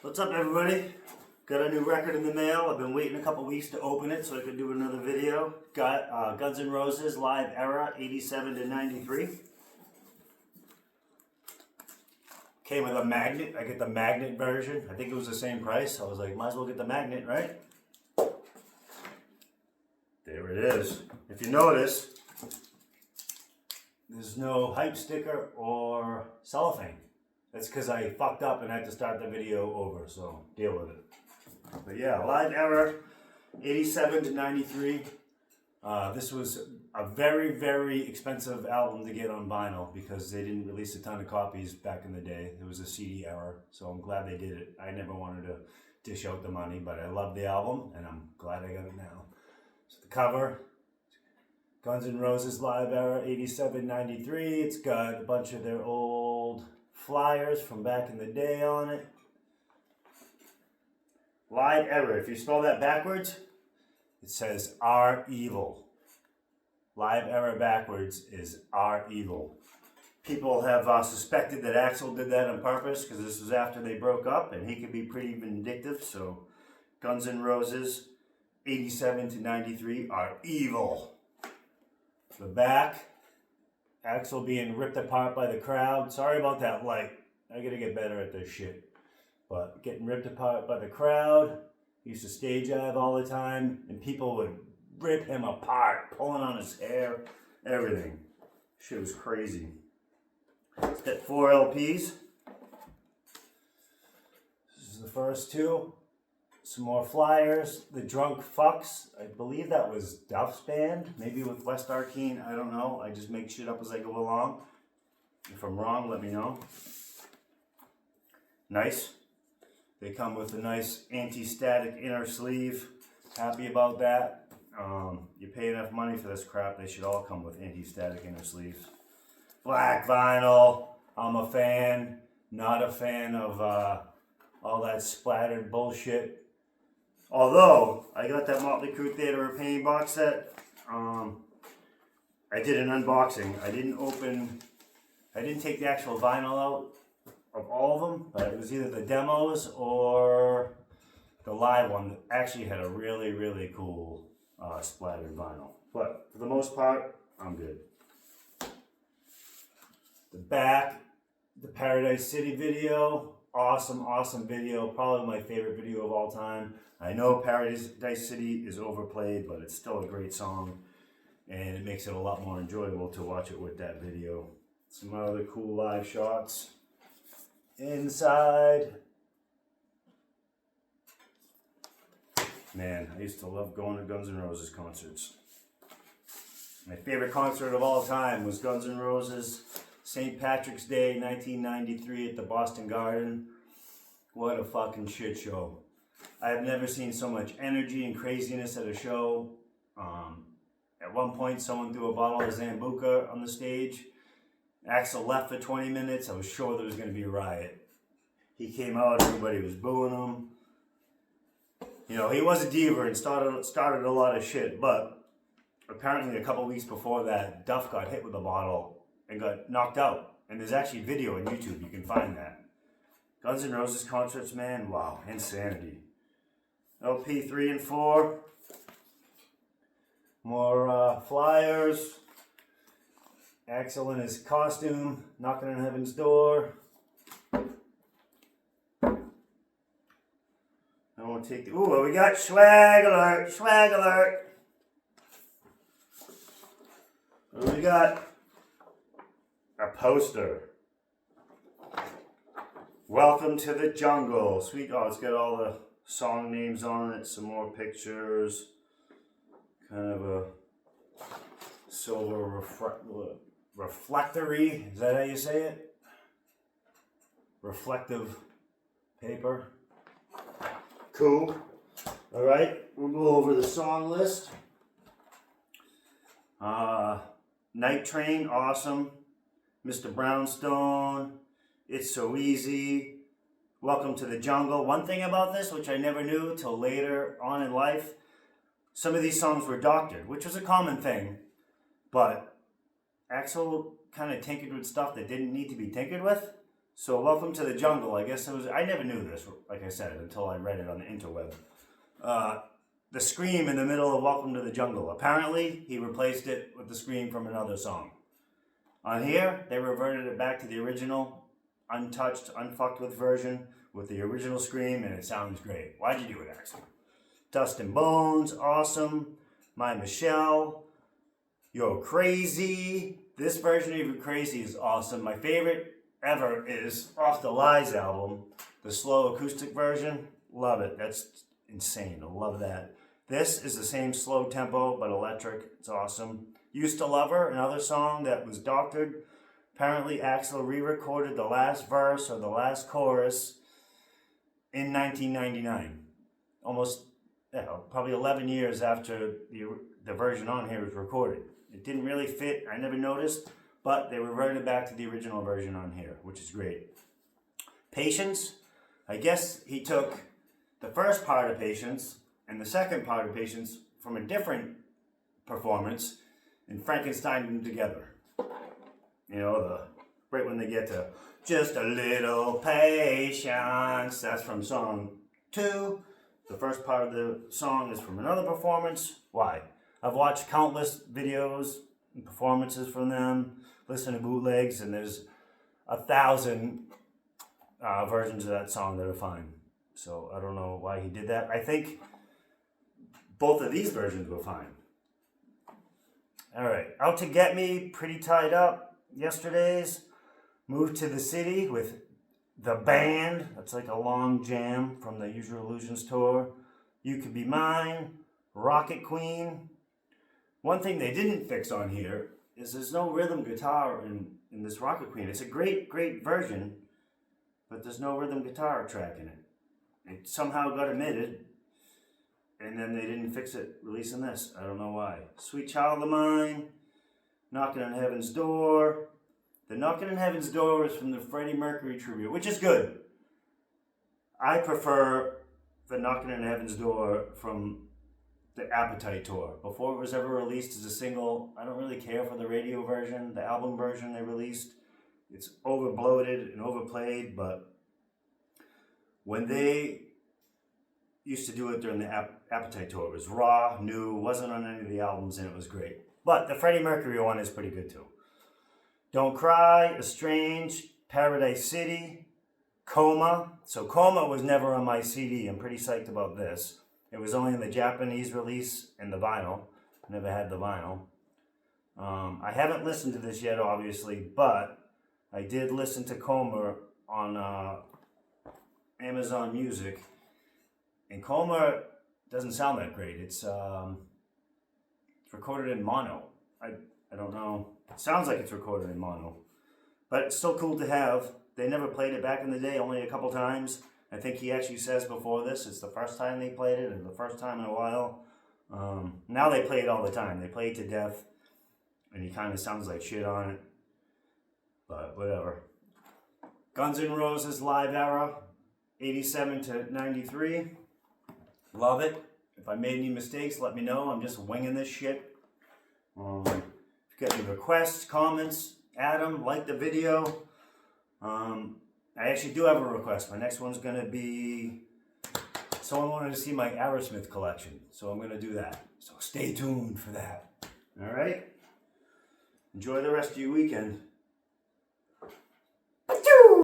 What's up, everybody? Got a new record in the mail. I've been waiting a couple weeks to open it so I could do another video. Got Guns N' Roses Live Era 87 to 93. Came with a magnet. I get the magnet version. I think it was the same price. I was like, might as well get the magnet, right? There it is. If you notice, there's no hype sticker or cellophane. That's because I fucked up and had to start the video over, so deal with it. But yeah, Live Era 87 to 93. This was a very, very expensive album to get on vinyl because they didn't release a ton of copies back in the day. It was a CD era, so I'm glad they did it. I never wanted to dish out the money, but I love the album and I'm glad I got it now. So the cover, Guns N' Roses Live Era 87-93. It's got a bunch of their old flyers from back in the day on it. Live Era, if you spell that backwards, it says "Are Evil." Live Era backwards is "Are Evil." People have suspected that Axl did that on purpose because this was after they broke up and he could be pretty vindictive. So Guns N' Roses 87 to 93 are evil. The back, Axl being ripped apart by the crowd. Sorry about that light. I gotta get better at this shit. But getting ripped apart by the crowd. He used to stage dive all the time, and people would rip him apart, pulling on his hair, everything. Shit was crazy. It's got 4 LPs. This is the first 2. Some more flyers. The Drunk Fucks. I believe that was Duff's band. Maybe with West Arkeen. I don't know. I just make shit up as I go along. If I'm wrong, let me know. Nice. They come with a nice anti-static inner sleeve. Happy about that. You pay enough money for this crap, they should all come with anti-static inner sleeves. Black vinyl. I'm a fan. Not a fan of all that splattered bullshit. Although, I got that Motley Crue Theater of Pain box set. I did an unboxing. I didn't take the actual vinyl out of all of them, but it was either the demos or the live one that actually had a really, really cool splattered vinyl. But for the most part, I'm good. The back, the Paradise City video, awesome video, probably my favorite video of all time. I know Paradise City is overplayed, but it's still a great song, and it makes it a lot more enjoyable to watch it with that video. Some other cool live shots. Inside. Man, I used to love going to Guns N' Roses concerts. My favorite concert of all time was Guns N' Roses St. Patrick's Day 1993 at the Boston Garden. What a fucking shit show. I have never seen so much energy and craziness at a show. At one point, someone threw a bottle of Zambuca on the stage. Axl left for 20 minutes. I was sure there was going to be a riot. He came out, everybody was booing him. You know, he was a diva and started a lot of shit, but apparently a couple weeks before that, Duff got hit with a bottle and got knocked out. And there's actually video on YouTube, you can find that. Guns N' Roses concerts, man, wow, insanity. LP 3 and 4. More flyers. Axl in his costume, knocking on heaven's door. I won't take the... Ooh, we got swag alert, swag alert. What do we got? A poster. Welcome to the Jungle. Sweet, oh, it's got all the song names on it, some more pictures. Kind of a silver reflectory, is that how you say it? Reflective paper. Cool. Alright, we'll go over the song list. Night Train, awesome. Mr. Brownstone, It's So Easy, Welcome to the Jungle. One thing about this, which I never knew till later on in life, some of these songs were doctored, which was a common thing, but Axl kind of tinkered with stuff that didn't need to be tinkered with. So Welcome to the Jungle, I guess it was, I never knew this, like I said, until I read it on the interweb. The scream in the middle of Welcome to the Jungle. Apparently, he replaced it with the scream from another song. On here, they reverted it back to the original, untouched, unfucked with version with the original scream, and it sounds great. Why'd you do it, Axel? Dust and Bones, awesome. My Michelle, You're Crazy. This version of You're Crazy is awesome. My favorite ever is off the Lies album, the slow acoustic version. Love it. That's insane. I love that. This is the same slow tempo but electric. It's awesome. Used to Love Her, another song that was doctored. Apparently Axl re-recorded the last verse or the last chorus in 1999. Almost, probably 11 years after the version on here was recorded. It didn't really fit, I never noticed, but they reverted back to the original version on here, which is great. Patience, I guess he took the first part of Patience and the second part of Patience from a different performance and Frankenstein them together. You know, right when they get to Just a Little Patience, that's from song 2. The first part of the song is from another performance. Why? I've watched countless videos and performances from them, listened to bootlegs, and there's 1,000 versions of that song that are fine. So I don't know why he did that. I think both of these versions were fine. Alright, Out to Get Me, pretty tied up. Yesterday's Moved to the City with the band. That's like a long jam from the Use Your Illusions tour. You Could Be Mine, Rocket Queen. One thing they didn't fix on here is there's no rhythm guitar in this Rocket Queen. It's a great, great version, but there's no rhythm guitar track in it. It somehow got omitted, and then they didn't fix it releasing this. I don't know why. Sweet Child of Mine, Knocking on Heaven's Door. The Knocking on Heaven's Door is from the Freddie Mercury tribute, which is good. I prefer the Knocking on Heaven's Door from the Appetite tour. Before it was ever released as a single, I don't really care for the radio version, the album version they released. It's overbloated and overplayed, but when they used to do it during the Appetite tour, it was raw, new, wasn't on any of the albums, and it was great. But the Freddie Mercury one is pretty good too. Don't Cry, Estranged, Paradise City, Coma. So Coma was never on my CD. I'm pretty psyched about this. It was only in the Japanese release and the vinyl. Never had the vinyl. I haven't listened to this yet, obviously, but I did listen to Coma on Amazon Music. And Coma doesn't sound that great. It's recorded in mono. I don't know. It sounds like it's recorded in mono. But it's still cool to have. They never played it back in the day, only a couple times. I think he actually says before this, it's the first time they played it, and the first time in a while. Now they play it all the time. They play it to death, and he kind of sounds like shit on it. But whatever. Guns N' Roses Live Era, 87 to 93. Love it. If I made any mistakes, let me know. I'm just winging this shit. If you got any requests, comments, add them, like the video. I actually do have a request. My next one's going to be, someone wanted to see my Aerosmith collection. So I'm going to do that. So stay tuned for that. All right? Enjoy the rest of your weekend.